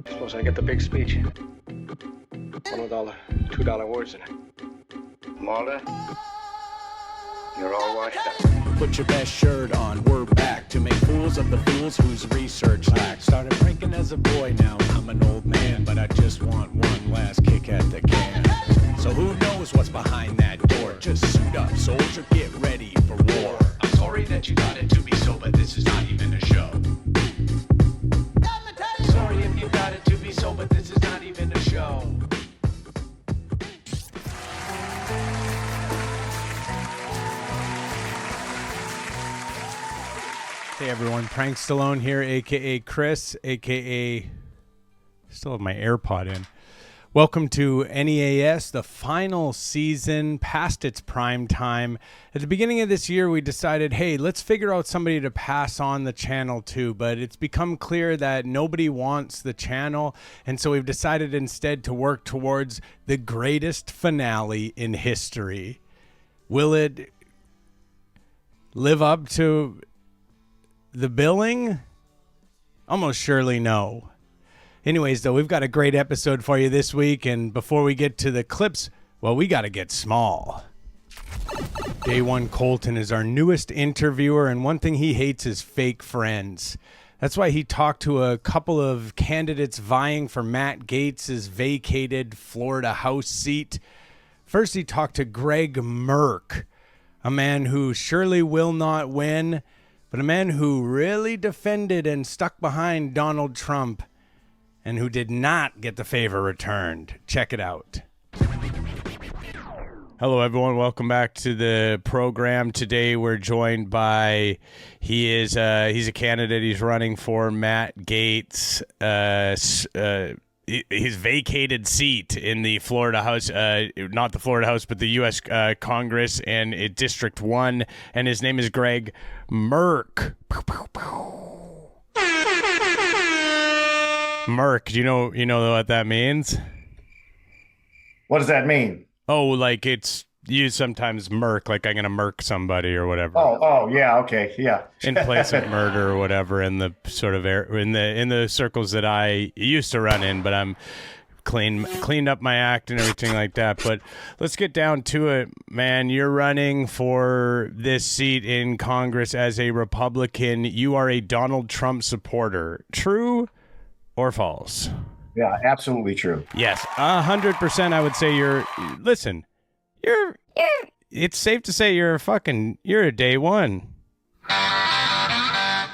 Suppose I get the big speech. $1, $2 words in it. Mulder, you're all washed up. Put your best shirt on, we're back to make fools of the fools whose research lacks. Started drinking as a boy, now I'm an old man, but I just want one last kick at the can. So who knows what's behind that door? Just suit up, soldier, get ready for war. I'm sorry that you got it to be so, but this is not even a show. Sorry if you got it to be so, but this is not even a show. Hey everyone, Prank Stallone here, aka Chris, aka still have my AirPod in. Welcome to NEAS, the final season, past its prime time. At the beginning of this year, we decided, hey, let's figure out somebody to pass on the channel to, but it's become clear that nobody wants the channel, and so we've decided instead to work towards the greatest finale in history. Will it live up to the billing? Almost surely no. Anyways, though, we've got a great episode for you this week, and before we get to the clips, well, we got to get small. Day One Colton is our newest interviewer, and one thing he hates is fake friends. That's why he talked to a couple of candidates vying for Matt Gaetz' vacated Florida House seat. First, he talked to Greg Merk, a man who surely will not win, but a man who really defended and stuck behind Donald Trump and who did not get the favor returned. Check it out. Hello, everyone. Welcome back to the program. Today, we're joined by, he's a candidate. He's running for Matt Gaetz, his vacated seat in the Florida House, not the Florida House, but the U.S. Congress and District 1. And his name is Greg Merk. Merk, do you know what that means? What does that mean? Oh, like it's used sometimes Merk, like I'm gonna murk somebody or whatever. Oh, yeah, okay, yeah. In place of murder or whatever, in the sort of in the circles that I used to run in, but I'm cleaned up my act and everything like that. But let's get down to it, man. You're running for this seat in Congress as a Republican. You are a Donald Trump supporter. True or false? Yeah, absolutely true. Yes, 100%. I would say it's safe to say you're a day one.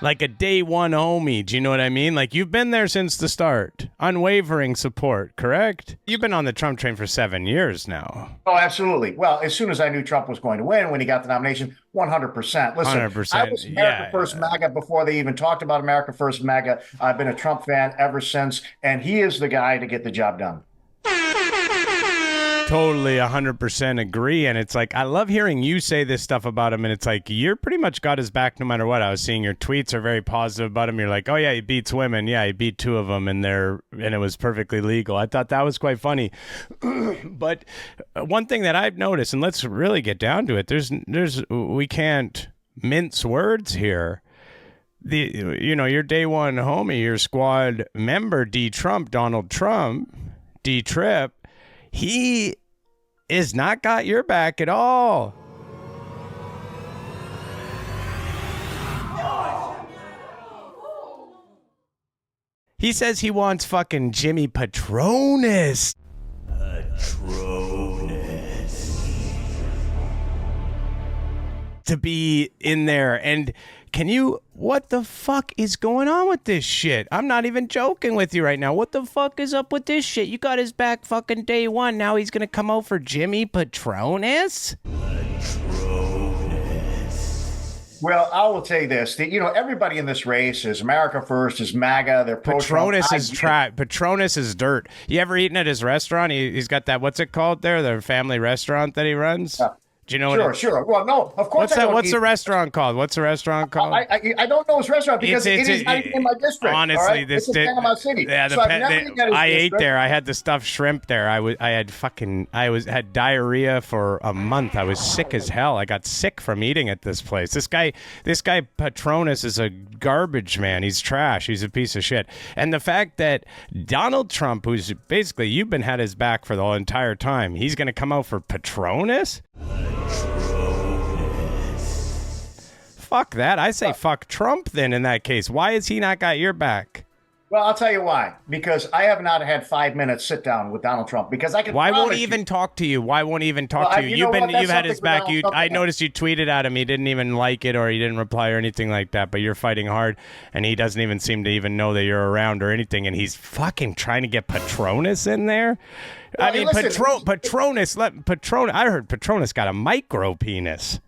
Like a day one homie. Do you know what I mean? Like you've been there since the start. Unwavering support, correct? You've been on the Trump train for 7 years now. Oh, absolutely. Well, as soon as I knew Trump was going to win when he got the nomination, 100%. Listen, 100%, I was America First MAGA before they even talked about America First MAGA. I've been a Trump fan ever since, and he is the guy to get the job done. Totally 100% agree. And it's like, I love hearing you say this stuff about him. And it's like, you're pretty much got his back no matter what. I was seeing your tweets are very positive about him. You're like, oh yeah, he beats women. Yeah, he beat 2 of them and it was perfectly legal. I thought that was quite funny. But one thing that I've noticed, and let's really get down to it. We can't mince words here. Your day one homie, your squad member, Donald Trump, D-Trip, he is not got your back at all. He says he wants fucking Jimmy Patronus. To be in there. And what the fuck is going on with this shit? I'm not even joking with you right now. What the fuck is up with this shit? You got his back fucking day one. Now he's going to come out for Jimmy Patronus? Well, I will tell you this. Everybody in this race is America First, is MAGA. They're pro-Trump. Patronus is dirt. You ever eaten at his restaurant? He's got that, what's it called there? The family restaurant that he runs? Do you know Sure. Well, no, of course. What's the restaurant called? I don't know his restaurant because it is not even in my district. Honestly, right? It's in Panama City. Yeah, I ate there. I had the stuffed shrimp there. I had diarrhea for a month. I was sick as hell. I got sick from eating at this place. This guy Patronus is a garbage, man. He's trash. He's a piece of shit. And the fact that Donald Trump, who's basically, you've been had his back for the whole entire time, he's going to come out for Patronus? Fuck that. I say fuck Trump then in that case. Why has he not got your back? Well, I'll tell you why. Because I have not had 5 minutes sit down with Donald Trump. Because I can. Why won't he even talk to you? Why won't he even talk to you? You've had his back. I noticed you tweeted at him. He didn't even like it, or he didn't reply or anything like that. But you're fighting hard, and he doesn't even seem to even know that you're around or anything. And he's fucking trying to get Patronus in there. Well, I mean, Patronus. I heard Patronus got a micro penis.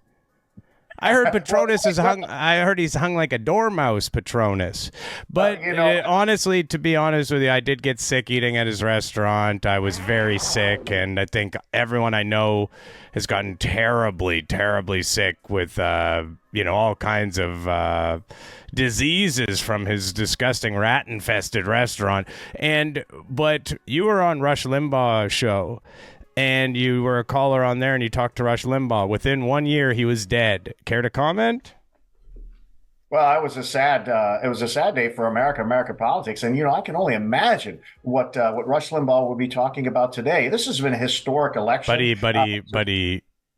I heard Patronus is hung. I heard he's hung like a dormouse, Patronus. But honestly, to be honest with you, I did get sick eating at his restaurant. I was very sick, and I think everyone I know has gotten terribly, terribly sick with all kinds of diseases from his disgusting rat-infested restaurant. But you were on Rush Limbaugh's show. And you were a caller on there, and you talked to Rush Limbaugh. Within 1 year, he was dead. Care to comment? Well, it was a sad day for American politics, and I can only imagine what Rush Limbaugh would be talking about today. This has been a historic election.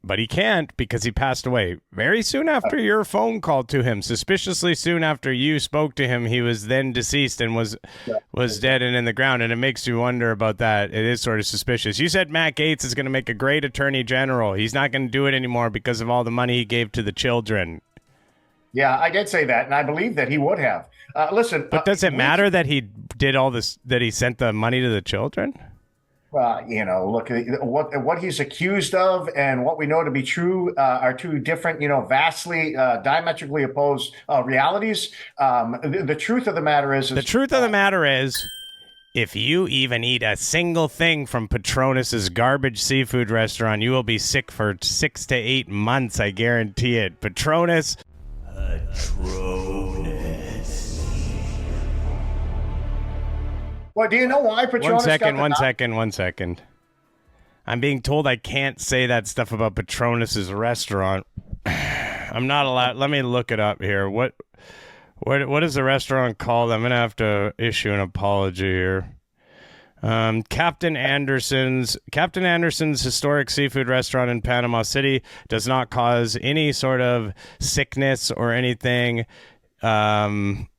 But he can't, because he passed away very soon after your phone call to him. Suspiciously soon after you spoke to him, he was then deceased and was dead and in the ground. And it makes you wonder about that. It is sort of suspicious. You said Matt Gaetz is going to make a great attorney general. He's not going to do it anymore because of all the money he gave to the children. Yeah, I did say that, and I believe that he would have. Listen, but does it matter that he did all this? That he sent the money to the children? Look, what he's accused of and what we know to be true are two different, vastly diametrically opposed realities. The truth of the matter is, if you even eat a single thing from Patronus's garbage seafood restaurant, you will be sick for 6 to 8 months. I guarantee it. Patronus. Well, do you know why Patronus? One second. I'm being told I can't say that stuff about Patronus's restaurant. I'm not allowed. Let me look it up here. What is the restaurant called? I'm gonna have to issue an apology here. Captain Anderson's historic seafood restaurant in Panama City does not cause any sort of sickness or anything.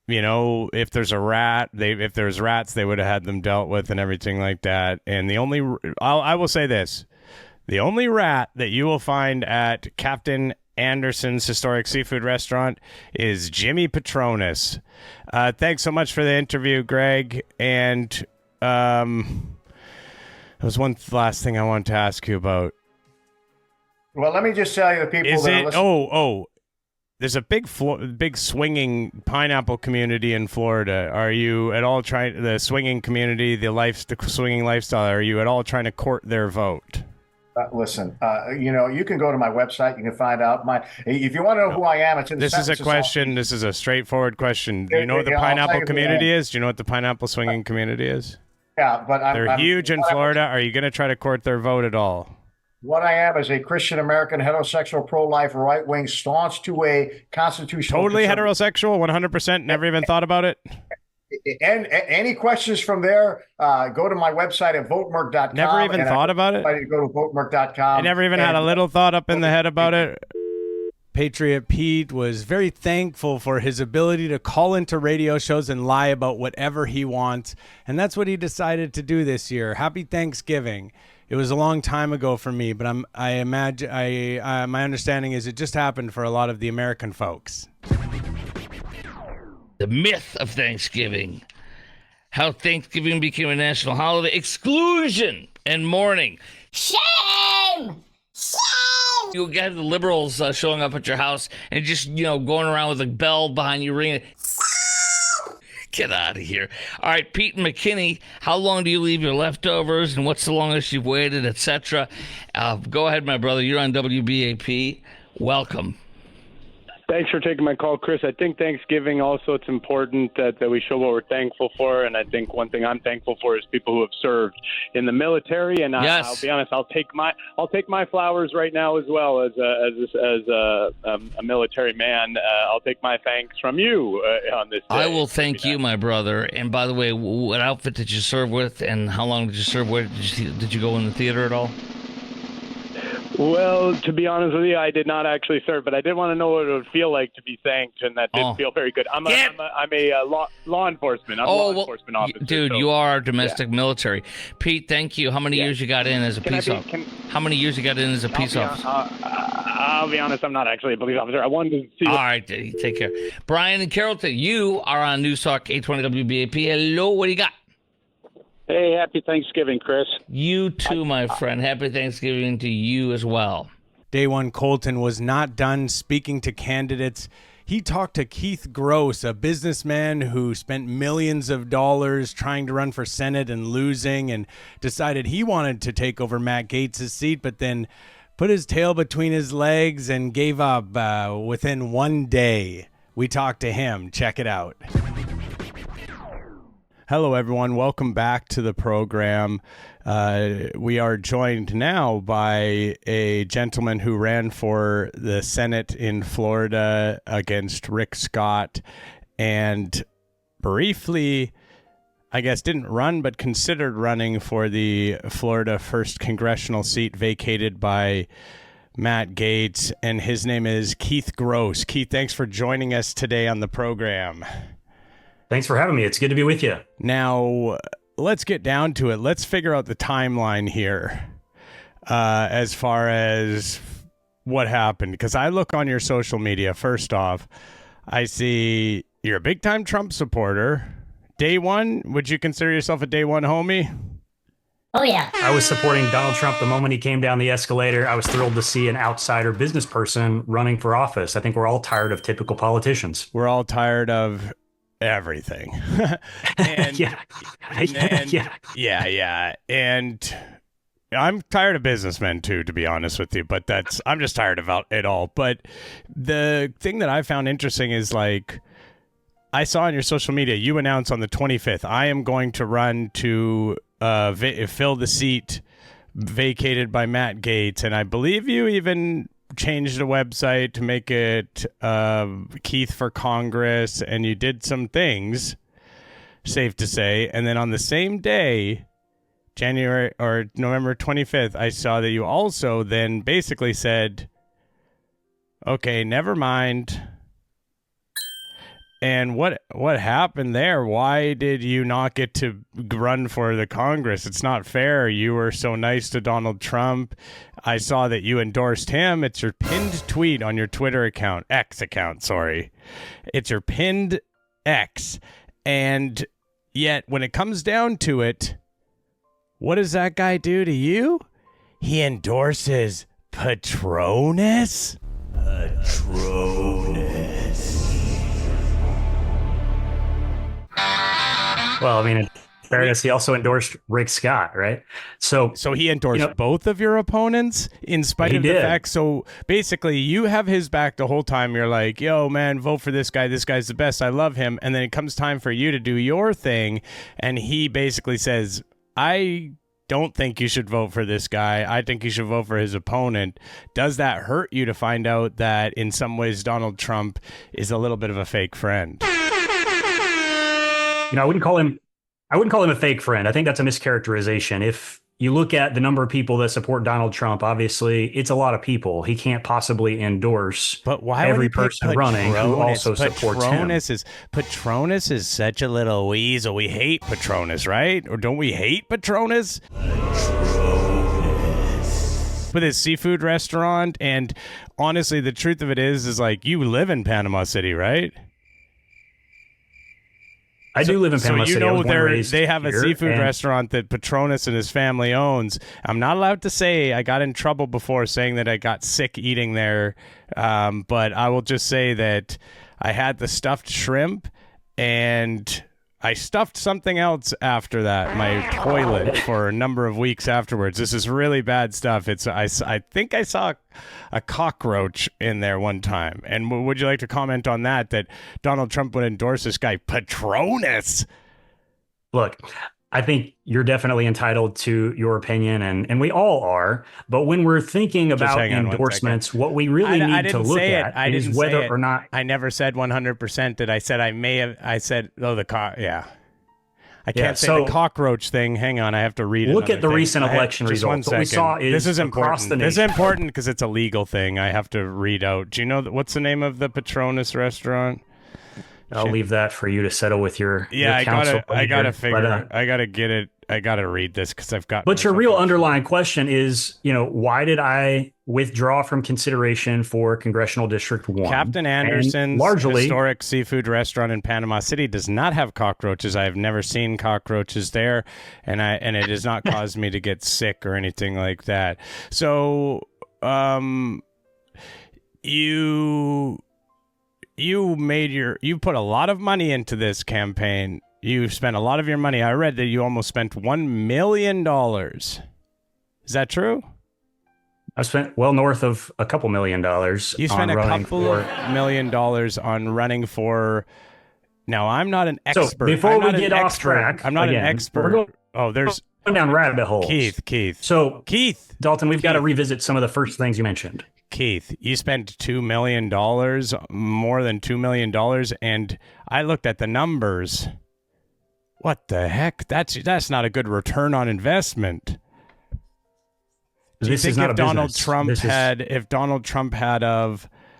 If there's a rat, if there's rats, they would have had them dealt with and everything like that. And I will say this, the only rat that you will find at Captain Anderson's historic seafood restaurant is Jimmy Patronus. Thanks so much for the interview, Greg. And there was one last thing I wanted to ask you about. Well, let me just tell you the people that are listening. There's a big swinging pineapple community in Florida. Are you at all trying the swinging community, the swinging lifestyle? Are you at all trying to court their vote? Listen, you can go to my website. You can find out if you want to know who I am. It's in the This is a question. This is a straightforward question. Do you know what the pineapple community is? Do you know what the pineapple swinging community is? Yeah, but they're huge in Florida. Are you going to try to court their vote at all? What I am is a Christian American, heterosexual, pro-life, right-wing, staunch to a constitutional. Totally heterosexual, 100%. Never even thought about it. And any questions from there? Go to my website at votemerk.com. Never even thought about it. Go to votemerk.com. I never even had a little thought up in the head about it. Patriot Pete was very thankful for his ability to call into radio shows and lie about whatever he wants, and that's what he decided to do this year. Happy Thanksgiving. It was a long time ago for me, but my understanding is it just happened for a lot of the American folks. The myth of Thanksgiving, how Thanksgiving became a national holiday, exclusion and mourning. Shame! Shame! You'll get the liberals showing up at your house and just, going around with a bell behind you ringing. Get out of here. All right, Pete and McKinney, how long do you leave your leftovers, and what's the longest you've waited, etc.? Go ahead, my brother. You're on WBAP. Welcome. Thanks for taking my call, Chris. I think Thanksgiving also, it's important that we show what we're thankful for. And I think one thing I'm thankful for is people who have served in the military. And Yes. I'll be honest, I'll take my flowers right now as well as a military man. I'll take my thanks from you on this day. I will thank you, my brother. And by the way, what outfit did you serve with, and how long did you serve? Where did you go in the theater at all? Well, to be honest with you, I did not actually serve, but I did want to know what it would feel like to be thanked, and that did feel very good. I'm a law enforcement. I'm a law enforcement officer. Dude, so, you are domestic military. Pete, thank you. How many years you got in as a peace officer? How many years you got in as a peace officer? I'll be honest, I'm not actually a police officer. I wanted to see. All right, take care. Brian and Carrollton, you are on News Talk 820 WBAP. Hello, what do you got? Hey, happy Thanksgiving, Chris. You too, my friend. Happy Thanksgiving to you as well. Day one, Colton was not done speaking to candidates. He talked to Keith Gross, a businessman who spent millions of dollars trying to run for Senate and losing, and decided he wanted to take over Matt Gaetz' seat, but then put his tail between his legs and gave up within one day. We talked to him. Check it out. Hello, everyone. Welcome back to the program. We are joined now by a gentleman who ran for the Senate in Florida against Rick Scott and briefly, I guess, didn't run, but considered running for the Florida 1st congressional seat vacated by Matt Gaetz. And his name is Keith Gross. Keith, thanks for joining us today on the program. Thanks for having me. It's good to be with you. Now, let's get down to it. Let's figure out the timeline here as far as what happened. Because I look on your social media. First off, I see you're a big-time Trump supporter. Day one, would you consider yourself a day one homie? Oh, yeah. I was supporting Donald Trump the moment he came down the escalator. I was thrilled to see an outsider business person running for office. I think we're all tired of typical politicians. We're all tired of everything. And, yeah. And I'm tired of businessmen too, to be honest with you, but I'm just tired of it all. But the thing that I found interesting is, like, I saw on your social media, you announced on the 25th, I am going to run to fill the seat vacated by Matt Gaetz. And I believe you even changed the website to make it Keith for Congress, and you did some things, safe to say. And then on the same day, January or November 25th, I saw that you also then basically said, okay, never mind. And what happened there? Why did you not get to run for the Congress? It's not fair. You were so nice to Donald Trump. I saw that you endorsed him. It's your pinned tweet on your Twitter account, X account, sorry. It's your pinned X. And yet, when it comes down to it, what does that guy do to you? He endorses Patronus? Patronus. Well, I mean, in fairness, he also endorsed Rick Scott, right? So he endorsed both of your opponents in spite of the fact. So basically, you have his back the whole time. You're like, yo, man, vote for this guy. This guy's the best. I love him. And then it comes time for you to do your thing. And he basically says, I don't think you should vote for this guy. I think you should vote for his opponent. Does that hurt you to find out that in some ways Donald Trump is a little bit of a fake friend? I wouldn't call him a fake friend. I think that's a mischaracterization. If you look at the number of people that support Donald Trump, obviously it's a lot of people. He can't possibly endorse every person running who also supports him. Patronus is such a little weasel. We hate Patronus, right? Or don't we hate Patronus? With his seafood restaurant. And honestly, the truth of it is like, you live in Panama City, right? I do live in Panama City. So they have a seafood restaurant that Patronus and his family owns. I'm not allowed to say. I got in trouble before saying that I got sick eating there, but I will just say that I had the stuffed shrimp, and I stuffed something else after that, my toilet, for a number of weeks afterwards. This is really bad stuff. I think I saw a cockroach in there one time. And would you like to comment on that Donald Trump would endorse this guy, Patronus? Look, I think you're definitely entitled to your opinion, and we all are. But when we're thinking about endorsements, what we really need to look at is whether or not. I never said 100% that I said I may have. I said, yeah. I can't say the cockroach thing. Hang on, I have to read it. Look at the recent election results. What we saw is this is across important. the nation. This is important because it's a legal thing. I have to read out. Do you know what's the name of the Patronus restaurant? I'll leave that for you to settle with your counsel. I gotta figure. I gotta get it. I gotta read this because I've got. But your real underlying question is, why did I withdraw from consideration for Congressional District 1? Captain Anderson's historic seafood restaurant in Panama City does not have cockroaches. I have never seen cockroaches there, and it has not caused me to get sick or anything like that. So, you put a lot of money into this campaign. You spent a lot of your money. I read that you almost spent $1 million. Is that true? I spent well north of a couple $1 million. You spent a couple $1 million on running for. Now, I'm not an expert. So before we get off track, I'm not an expert. There's going down rabbit holes. Keith. So Dalton, we've got to revisit some of the first things you mentioned. Keith, you spent $2 million, more than $2 million, and I looked at the numbers. What the heck? That's not a good return on investment. Do you think if Donald Trump had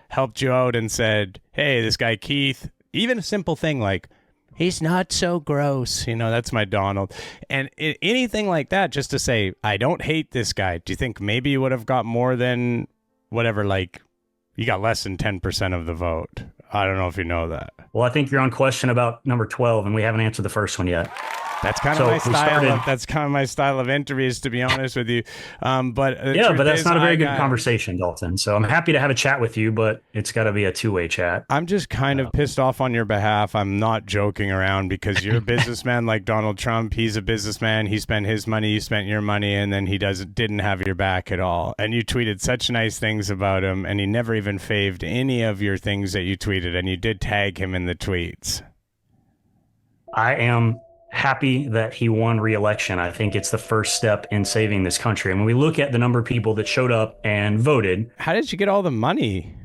helped you out and said, "Hey, this guy Keith," even a simple thing like, "He's not so gross," that's my Donald, and anything like that, just to say, "I don't hate this guy." Do you think maybe you would have got more than whatever? Like, you got less than 10% of the vote. I don't know if you know that. Well, I think you're on question about number 12, and we haven't answered the first one yet. That's kind of my style. That's kind of my style of interviews, to be honest with you. But that's not a very good conversation, Dalton. So I'm happy to have a chat with you, but it's got to be a two-way chat. I'm just kind of pissed off on your behalf. I'm not joking around because you're a businessman like Donald Trump. He's a businessman. He spent his money. You spent your money, and then he didn't have your back at all. And you tweeted such nice things about him, and he never even faved any of your things that you tweeted, and you did tag him in the tweets. I am happy that he won re-election. I think it's the first step in saving this country. And when we look at the number of people that showed up and voted. How did you get all the money?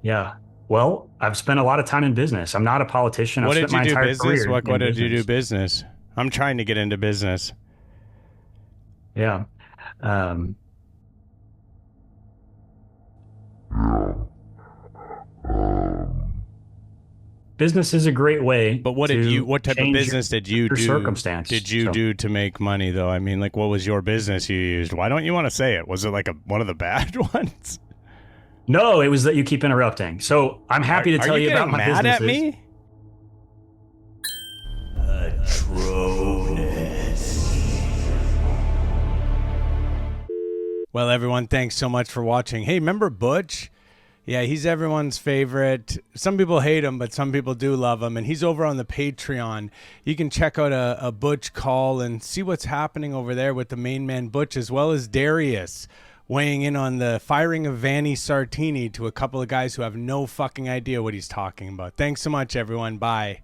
Yeah. Well, I've spent a lot of time in business. I'm not a politician. What did you do business? What did you do business? I'm trying to get into business. Yeah. Business is a great way. But what type of business did you do? Circumstance. Did you do to make money though? I mean, like, what was your business you used? Why don't you want to say it? Was it like one of the bad ones? No, it was that you keep interrupting. So I'm happy to tell you about my businesses. Are you mad at me? Patronus. Well, everyone, thanks so much for watching. Hey, remember Butch? Yeah, he's everyone's favorite. Some people hate him, but some people do love him. And he's over on the Patreon. You can check out a Butch call and see what's happening over there with the main man Butch, as well as Darius weighing in on the firing of Vanni Sartini to a couple of guys who have no fucking idea what he's talking about. Thanks so much, everyone. Bye.